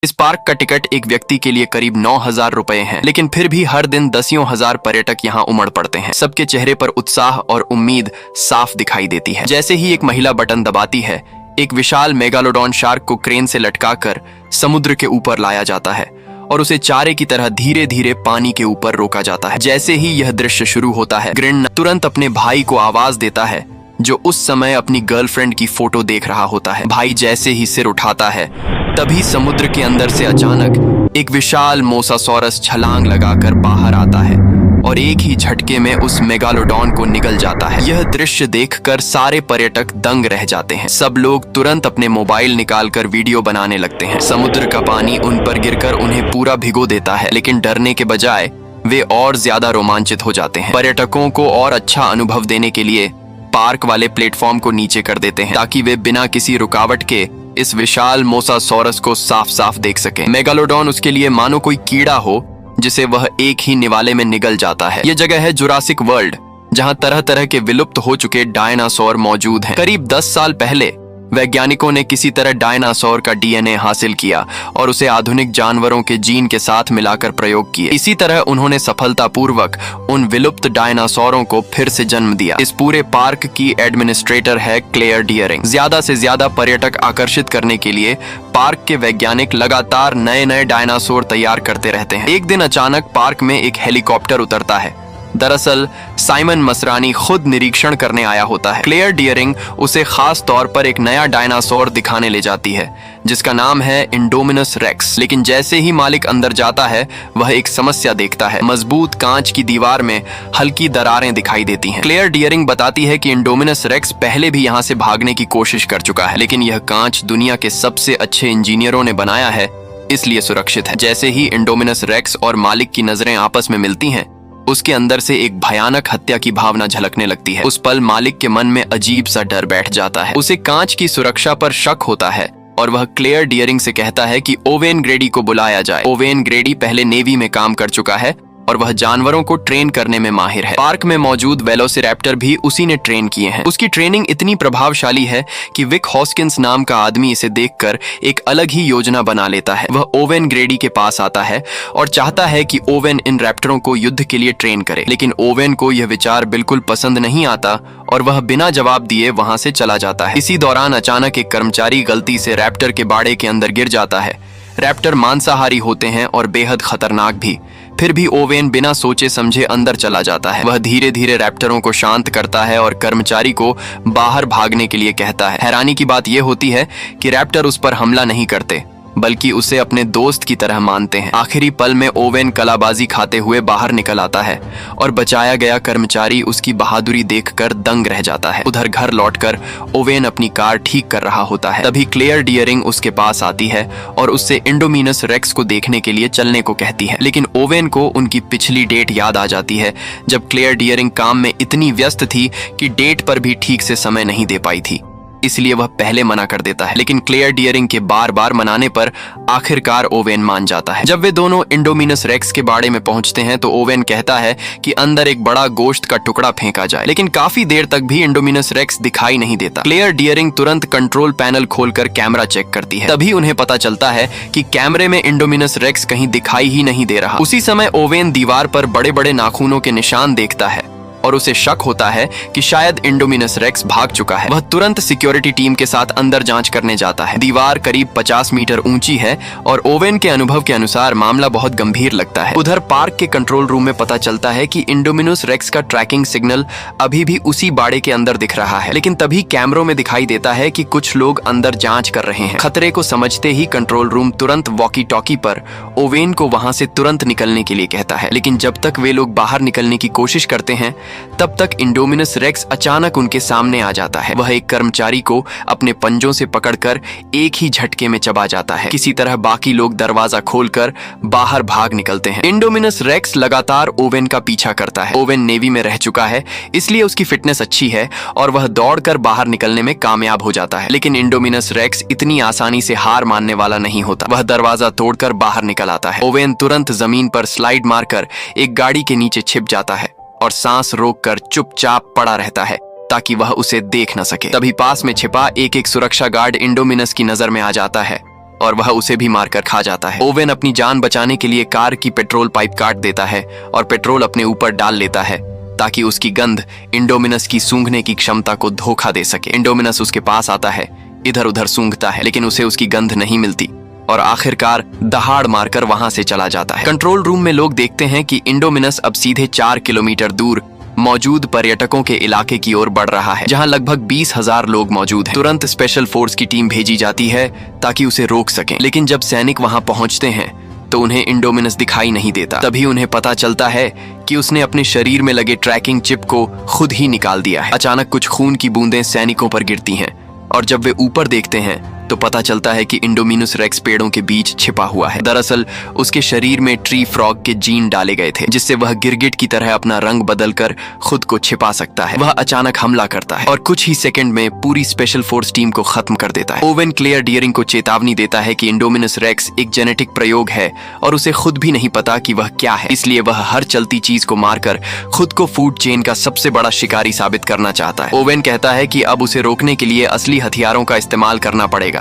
इस पार्क का टिकट एक व्यक्ति के लिए करीब 9,000 रुपए है, लेकिन फिर भी हर दिन दसियों हजार पर्यटक यहाँ उमड़ पड़ते हैं। सबके चेहरे पर उत्साह और उम्मीद साफ दिखाई देती है। जैसे ही एक महिला बटन दबाती है, एक विशाल मेगालोडॉन शार्क को क्रेन से लटकाकर समुद्र के ऊपर लाया जाता है और उसे चारे की तरह धीरे धीरे पानी के ऊपर रोका जाता है। जैसे ही यह दृश्य शुरू होता है, ग्रिन तुरंत अपने भाई को आवाज देता है, जो उस समय अपनी गर्लफ्रेंड की फोटो देख रहा होता है। भाई जैसे ही सिर उठाता है, तभी समुद्र के अंदर से अचानक एक विशाल मोसासॉरस छलांग लगाकर बाहर आता है और एक ही झटके में उस मेगालोडॉन को निगल जाता है। यह दृश्य देखकर सारे पर्यटक दंग रह जाते हैं। सब लोग तुरंत अपने मोबाइल निकालकर वीडियो बनाने लगते हैं। समुद्र का पानी उन पर गिरकर उन्हें पूरा भिगो देता है, लेकिन डरने के बजाय वे और ज्यादा रोमांचित हो जाते हैं। पर्यटकों को और अच्छा अनुभव देने के लिए पार्क वाले प्लेटफॉर्म को नीचे कर देते हैं, ताकि वे बिना किसी रुकावट के इस विशाल मोसासॉरस को साफ साफ देख सकें। मेगालोडॉन उसके लिए मानो कोई कीड़ा हो जिसे वह एक ही निवाले में निगल जाता है। यह जगह है जुरासिक वर्ल्ड, जहां तरह तरह के विलुप्त हो चुके डायनासोर मौजूद हैं। करीब 10 साल पहले वैज्ञानिकों ने किसी तरह डायनासोर का डीएनए हासिल किया और उसे आधुनिक जानवरों के जीन के साथ मिलाकर प्रयोग किए। इसी तरह उन्होंने सफलतापूर्वक उन विलुप्त डायनासोरों को फिर से जन्म दिया। इस पूरे पार्क की एडमिनिस्ट्रेटर है क्लेयर डियरिंग। ज्यादा से ज्यादा पर्यटक आकर्षित करने के लिए पार्क के वैज्ञानिक लगातार नए नए डायनासोर तैयार करते रहते हैं। एक दिन अचानक पार्क में एक हेलीकॉप्टर उतरता है। दरअसल साइमन मसरानी खुद निरीक्षण करने आया होता है। क्लेयर डियरिंग उसे खास तौर पर एक नया डायनासोर दिखाने ले जाती है, जिसका नाम है इंडोमिनस रेक्स। लेकिन जैसे ही मालिक अंदर जाता है, वह एक समस्या देखता है। मजबूत कांच की दीवार में हल्की दरारें दिखाई देती हैं। क्लेयर डियरिंग बताती है कि इंडोमिनस रेक्स पहले भी यहाँ से भागने की कोशिश कर चुका है, लेकिन यह कांच दुनिया के सबसे अच्छे इंजीनियरों ने बनाया है, इसलिए सुरक्षित है। जैसे ही इंडोमिनस रेक्स और मालिक की नजरें आपस में मिलती हैं, उसके अंदर से एक भयानक हत्या की भावना झलकने लगती है। उस पल मालिक के मन में अजीब सा डर बैठ जाता है। उसे कांच की सुरक्षा पर शक होता है और वह क्लेयर डियरिंग से कहता है कि ओवेन ग्रेडी को बुलाया जाए। ओवेन ग्रेडी पहले नेवी में काम कर चुका है और वह जानवरों को ट्रेन करने में माहिर है। पार्क में मौजूद वेलोसिरैप्टर भी उसी ने ट्रेन किए हैं। उसकी ट्रेनिंग इतनी प्रभावशाली है कि विक हॉस्किंस नाम का आदमी इसे देखकर एक अलग ही योजना बना लेता है। वह ओवेन ग्रेडी के पास आता है और चाहता है कि ओवेन इन रैप्टरों को युद्ध के लिए ट्रेन करे, लेकिन ओवेन को यह विचार बिल्कुल पसंद नहीं आता और वह बिना जवाब दिए वहां से चला जाता है। इसी दौरान अचानक एक कर्मचारी गलती से रैप्टर के बाड़े के अंदर गिर जाता है। रैप्टर मांसाहारी होते हैं और बेहद खतरनाक भी। फिर भी ओवेन बिना सोचे समझे अंदर चला जाता है। वह धीरे धीरे रैप्टरों को शांत करता है और कर्मचारी को बाहर भागने के लिए कहता है। हैरानी की बात यह होती है कि रैप्टर उस पर हमला नहीं करते, बल्कि उसे अपने दोस्त की तरह मानते हैं। आखिरी पल में ओवेन कलाबाजी खाते हुए बाहर निकल आता है और बचाया गया कर्मचारी उसकी बहादुरी देखकर दंग रह जाता है। उधर घर लौटकर ओवेन अपनी कार ठीक कर रहा होता है। तभी क्लेयर डियरिंग उसके पास आती है और उससे इंडोमिनस रेक्स को देखने के लिए चलने को कहती है। लेकिन ओवेन को उनकी पिछली डेट याद आ जाती है, जब क्लेयर डियरिंग काम में इतनी व्यस्त थी कि डेट पर भी ठीक से समय नहीं दे पाई थी। इसलिए वह पहले मना कर देता है, लेकिन क्लेयर डियरिंग के बार बार मनाने पर आखिरकार ओवेन मान जाता है। जब वे दोनों इंडोमिनस रेक्स के बाड़े में पहुंचते हैं तो ओवेन कहता है कि अंदर एक बड़ा गोश्त का टुकड़ा फेंका जाए, लेकिन काफी देर तक भी इंडोमिनस रेक्स दिखाई नहीं देता। क्लेयर डियरिंग तुरंत कंट्रोल पैनल खोलकर कैमरा चेक करती है। तभी उन्हें पता चलता है कि कैमरे में इंडोमिनस रेक्स कहीं दिखाई ही नहीं दे रहा। उसी समय ओवेन दीवार पर बड़े बड़े नाखूनों के निशान देखता है और उसे शक होता है कि शायद इंडोमिनस रेक्स भाग चुका है। वह तुरंत सिक्योरिटी टीम के साथ अंदर जांच करने जाता है। दीवार करीब 50 मीटर ऊंची है और ओवेन के अनुभव के अनुसार मामला बहुत गंभीर लगता है। उधर पार्क के कंट्रोल रूम में पता चलता है कि इंडोमिनस रेक्स का ट्रैकिंग सिग्नल अभी भी उसी बाड़े के अंदर दिख रहा है, लेकिन तभी कैमरों में दिखाई देता है कि कुछ लोग अंदर जांच कर रहे हैं। खतरे को समझते ही कंट्रोल रूम तुरंत वॉकी टॉकी पर ओवेन को वहां से तुरंत निकलने के लिए कहता है, लेकिन जब तक वे लोग बाहर निकलने की कोशिश करते हैं, तब तक इंडोमिनस रेक्स अचानक उनके सामने आ जाता है। वह एक कर्मचारी को अपने पंजों से पकड़कर एक ही झटके में चबा जाता है। किसी तरह बाकी लोग दरवाजा खोलकर बाहर भाग निकलते हैं। इंडोमिनस रेक्स लगातार ओवेन का पीछा करता है। ओवेन नेवी में रह चुका है, इसलिए उसकी फिटनेस अच्छी है और वह दौड़कर बाहर निकलने में कामयाब हो जाता है। लेकिन इंडोमिनस रेक्स इतनी आसानी से हार मानने वाला नहीं होता। वह दरवाजा तोड़कर बाहर निकल आता है। ओवेन तुरंत जमीन पर स्लाइड मारकर एक गाड़ी के नीचे छिप जाता है और सांस रोककर चुपचाप पड़ा रहता है ताकि वह उसे देख न सके। तभी पास में छिपा एक सुरक्षा गार्ड इंडोमिनस की नजर में आ जाता है और वह उसे भी मारकर खा जाता है। ओवेन अपनी जान बचाने के लिए कार की पेट्रोल पाइप काट देता है और पेट्रोल अपने ऊपर डाल लेता है ताकि उसकी गंध इंडोमिनस की सूंघने की क्षमता को धोखा दे सके। इंडोमिनस उसके पास आता है, इधर उधर सूंघता है, लेकिन उसे उसकी गंध नहीं मिलती और आखिरकार दहाड़ मारकर वहां से चला जाता है। कंट्रोल रूम में लोग देखते हैं कि इंडोमिनस अब सीधे 4 किलोमीटर दूर मौजूद पर्यटकों के इलाके की ओर बढ़ रहा है, जहां लगभग 20,000 लोग मौजूद हैं। तुरंत स्पेशल फोर्स की टीम भेजी जाती है ताकि उसे रोक सकें, लेकिन जब सैनिक वहां पहुंचते हैं तो उन्हें इंडोमिनस दिखाई नहीं देता। तभी उन्हें पता चलता है कि उसने अपने शरीर में लगे ट्रैकिंग चिप को खुद ही निकाल दिया है। अचानक कुछ खून की बूंदें सैनिकों पर गिरती हैं और जब वे ऊपर देखते हैं तो पता चलता है कि इंडोमिनस रेक्स पेड़ों के बीच छिपा हुआ है। दरअसल उसके शरीर में ट्री फ्रॉग के जीन डाले गए थे, जिससे वह गिरगिट की तरह अपना रंग बदलकर खुद को छिपा सकता है। वह अचानक हमला करता है और कुछ ही सेकंड में पूरी स्पेशल फोर्स टीम को खत्म कर देता है। ओवेन क्लेयर डियरिंग को चेतावनी देता है कि इंडोमिनस रेक्स एक जेनेटिक प्रयोग है और उसे खुद भी नहीं पता कि वह क्या है, इसलिए वह हर चलती चीज को मारकर खुद को फूड चेन का सबसे बड़ा शिकारी साबित करना चाहता है। ओवेन कहता है कि अब उसे रोकने के लिए असली हथियारों का इस्तेमाल करना पड़ेगा,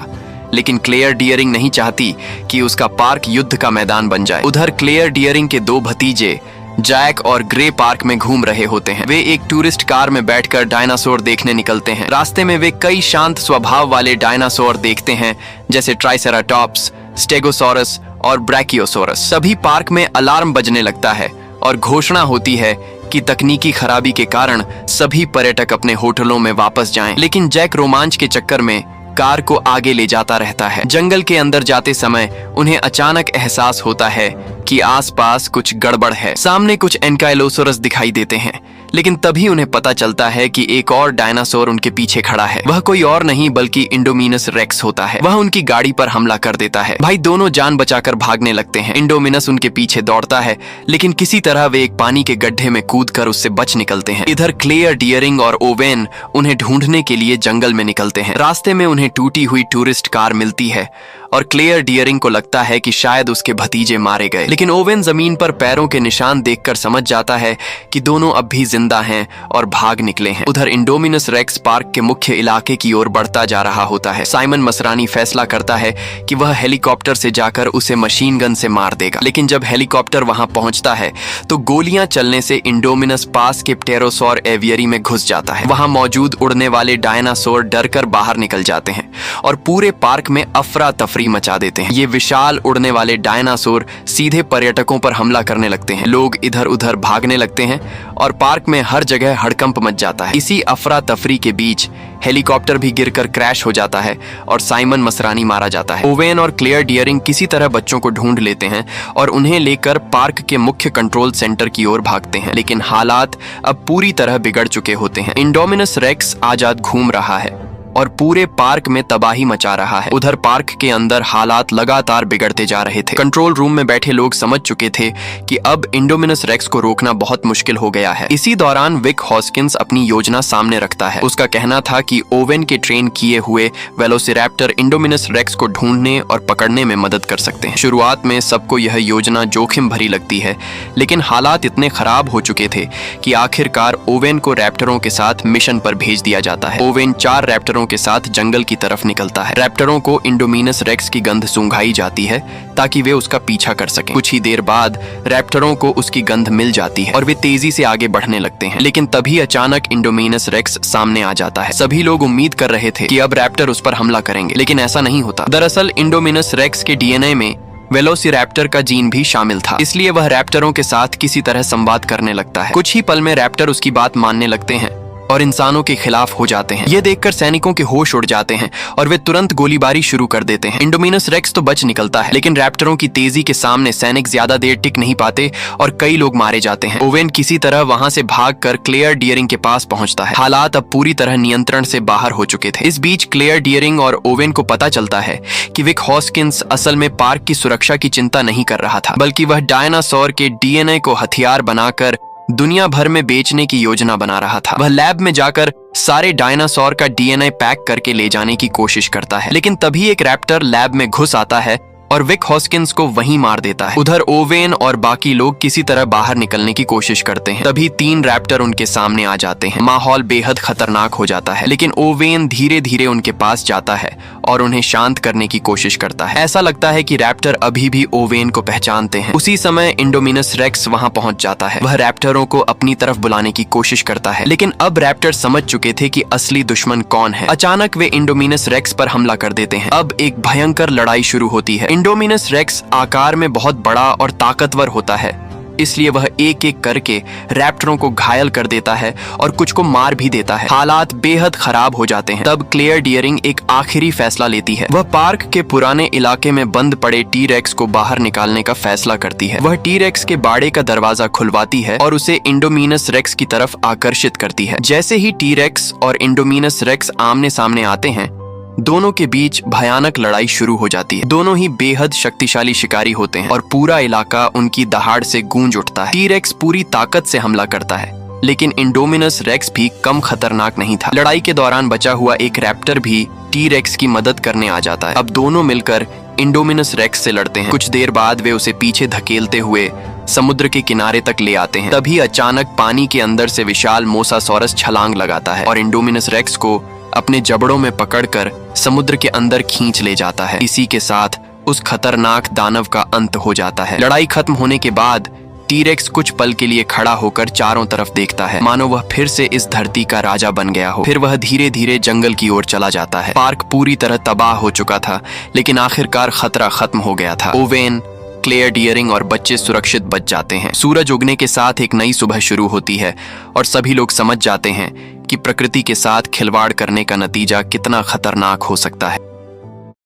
लेकिन क्लेयर डियरिंग नहीं चाहती कि उसका पार्क युद्ध का मैदान बन जाए। उधर क्लेयर डियरिंग के 2 भतीजे जैक और ग्रे पार्क में घूम रहे होते हैं। वे एक टूरिस्ट कार में बैठकर डायनासोर देखने निकलते हैं। रास्ते में वे कई शांत स्वभाव वाले डायनासोर देखते हैं, जैसे ट्राइसेराटॉप्स, स्टेगोसॉरस और ब्रैकियोसोरस। सभी पार्क में अलार्म बजने लगता है और घोषणा होती है कि तकनीकी खराबी के कारण सभी पर्यटक अपने होटलों में वापस जाएं। लेकिन जैक रोमांच के चक्कर में कार को आगे ले जाता रहता है। जंगल के अंदर जाते समय उन्हें अचानक एहसास होता है कि आसपास कुछ गड़बड़ है। सामने कुछ एनकाइलोसोरस दिखाई देते हैं, लेकिन तभी उन्हें पता चलता है कि एक और डायनासोर उनके पीछे खड़ा है। वह कोई और नहीं बल्कि इंडोमिनस रेक्स होता है। वह उनकी गाड़ी पर हमला कर देता है। भाई दोनों जान बचाकर भागने लगते हैं। इंडोमिनस उनके पीछे दौड़ता है, लेकिन किसी तरह वे एक पानी के गड्ढे में कूदकर उससे बच निकलते हैं। इधर क्लेयर डियरिंग और ओवेन उन्हें ढूंढने के लिए जंगल में निकलते हैं। रास्ते में उन्हें टूटी हुई टूरिस्ट कार मिलती है और क्लेयर डियरिंग को लगता है कि शायद उसके भतीजे मारे गए, लेकिन ओवेन जमीन पर पैरों के निशान देखकर समझ जाता है कि दोनों अब भी जिंदा हैं और भाग निकले हैं। उधर इंडोमिनस रेक्स पार्क के मुख्य इलाके की ओर बढ़ता जा रहा होता है। साइमन मसरानी फैसला करता है कि वह हेलीकॉप्टर से जाकर उसे मशीन गन से मार देगा, लेकिन जब हेलीकॉप्टर वहां पहुंचता है तो गोलियां चलने से इंडोमिनस पास के प्टेरोसॉर एवियरी में घुस जाता है। वहां मौजूद उड़ने वाले डायनासोर डरकर बाहर निकल जाते हैं और पूरे पार्क में अफरा तफरी मचा देते हैं। ये विशाल उड़ने वाले डायनासोर सीधे पर्यटकों पर हमला करने लगते हैं। लोग इधर उधर भागने लगते हैं और पार्क में हर जगह हड़कंप मच जाता है। इसी अफरा तफरी के बीच हेलीकॉप्टर भी गिरकर क्रैश हो जाता है और साइमन मसरानी मारा जाता है। ओवेन और क्लेयर डियरिंग किसी तरह बच्चों को ढूंढ लेते हैं और उन्हें लेकर पार्क के मुख्य कंट्रोल सेंटर की ओर भागते हैं, लेकिन हालात अब पूरी तरह बिगड़ चुके होते हैं। इंडोमिनस रेक्स आजाद घूम रहा है और पूरे पार्क में तबाही मचा रहा है। उधर पार्क के अंदर हालात लगातार बिगड़ते जा रहे थे। कंट्रोल रूम में बैठे लोग समझ चुके थे कि अब इंडोमिनस रेक्स को रोकना बहुत मुश्किल हो गया है। इसी दौरान विक हॉस्किंस अपनी योजना सामने रखता है। उसका कहना था कि ओवेन के ट्रेन किए हुए वेलोसिरैप्टर इंडोमिनस रेक्स को ढूंढने और पकड़ने में मदद कर सकते हैं। शुरुआत में सबको यह योजना जोखिम भरी लगती है, लेकिन हालात इतने खराब हो चुके थे कि आखिरकार ओवेन को रैप्टरों के साथ मिशन पर भेज दिया जाता है। ओवेन 4 रैप्टरों के साथ जंगल की तरफ निकलता है। रैप्टरों को इंडोमिनस रेक्स की गंध सूंघाई जाती है ताकि वे उसका पीछा कर सकें। कुछ ही देर बाद रैप्टरों को उसकी गंध मिल जाती है और वे तेजी से आगे बढ़ने लगते हैं, लेकिन तभी अचानक इंडोमिनस रेक्स सामने आ जाता है। सभी लोग उम्मीद कर रहे थे कि अब रैप्टर उस पर हमला करेंगे, लेकिन ऐसा नहीं होता। दरअसल इंडोमिनस रेक्स के डीएनए में वेलोसिरैप्टर का जीन भी शामिल था, इसलिए वह रैप्टरों के साथ किसी तरह संवाद करने लगता है। कुछ ही पल में रैप्टर उसकी बात मानने लगते हैं और इंसानों के खिलाफ हो जाते हैं। ये देखकर सैनिकों के होश उड़ जाते हैं और वे तुरंत गोलीबारी शुरू कर देते हैं। इंडोमिनस रेक्स तो बच निकलता है, लेकिन रैप्टरों की तेजी के सामने सैनिक ज्यादा देर टिक नहीं पाते और कई लोग मारे जाते हैं। ओवेन किसी तरह वहां से भागकर क्लेयर डियरिंग के पास पहुंचता है। हालात अब पूरी तरह नियंत्रण से बाहर हो चुके थे। इस बीच क्लेयर डियरिंग और ओवेन को पता चलता है कि विक हॉस्किंस असल में पार्क की सुरक्षा की चिंता नहीं कर रहा था, बल्कि वह डायनासोर के डीएनए को हथियार बनाकर दुनिया भर में बेचने की योजना बना रहा था। वह लैब में जाकर सारे डायनासोर का डीएनए पैक करके ले जाने की कोशिश करता है, लेकिन तभी एक रैप्टर लैब में घुस आता है और विक हॉस्किंस को वहीं मार देता है। उधर ओवेन और बाकी लोग किसी तरह बाहर निकलने की कोशिश करते हैं। तभी 3 रैप्टर उनके सामने आ जाते हैं। माहौल बेहद खतरनाक हो जाता है, लेकिन ओवेन धीरे धीरे उनके पास जाता है और उन्हें शांत करने की कोशिश करता है। ऐसा लगता है कि रैप्टर अभी भी ओवेन को पहचानते हैं। उसी समय इंडोमिनस रेक्स वहां पहुंच जाता है। वह रैप्टरों को अपनी तरफ बुलाने की कोशिश करता है, लेकिन अब रैप्टर समझ चुके थे कि असली दुश्मन कौन है। अचानक वे इंडोमिनस रेक्स पर हमला कर देते हैं। अब एक भयंकर लड़ाई शुरू होती है। इंडोमिनस रेक्स आकार में बहुत बड़ा और ताकतवर होता है, इसलिए वह एक एक करके रैप्टरों को घायल कर देता है और कुछ को मार भी देता है। हालात बेहद खराब हो जाते हैं। तब क्लेयर डियरिंग एक आखिरी फैसला लेती है। वह पार्क के पुराने इलाके में बंद पड़े टी-रेक्स को बाहर निकालने का फैसला करती है। वह टी-रेक्स के बाड़े का दरवाजा खुलवाती है और उसे इंडोमिनस रेक्स की तरफ आकर्षित करती है। जैसे ही टी-रेक्स और इंडोमिनस रेक्स आमने सामने आते हैं, दोनों के बीच भयानक लड़ाई शुरू हो जाती है। दोनों ही बेहद शक्तिशाली शिकारी होते हैं और पूरा इलाका उनकी दहाड़ से गूंज उठता है। टी-रेक्स पूरी ताकत से हमला करता है, लेकिन इंडोमिनस रेक्स भी कम खतरनाक नहीं था। लड़ाई के दौरान बचा हुआ एक रैप्टर भी टी-रेक्स की मदद करने आ जाता है। अब दोनों मिलकर इंडोमिनस रेक्स से लड़ते हैं। कुछ देर बाद वे उसे पीछे धकेलते हुए समुद्र के किनारे तक ले आते हैं। तभी अचानक पानी के अंदर से विशाल मोसासॉरस छलांग लगाता है और इंडोमिनस रेक्स को अपने जबड़ों में पकड़कर समुद्र के अंदर खींच ले जाता है। इसी के साथ उस खतरनाक दानव का अंत हो जाता है। लड़ाई खत्म होने के बाद टी-रेक्स कुछ पल के लिए खड़ा होकर चारों तरफ देखता है, मानो वह फिर से इस धरती का राजा बन गया हो। फिर वह धीरे धीरे जंगल की ओर चला जाता है। पार्क पूरी तरह तबाह हो चुका था, लेकिन आखिरकार खतरा खत्म हो गया था। ओवेन, क्लेयर डियरिंग और बच्चे सुरक्षित बच जाते हैं। सूरज उगने के साथ एक नई सुबह शुरू होती है और सभी लोग समझ जाते हैं कि प्रकृति के साथ खिलवाड़ करने का नतीजा कितना खतरनाक हो सकता है।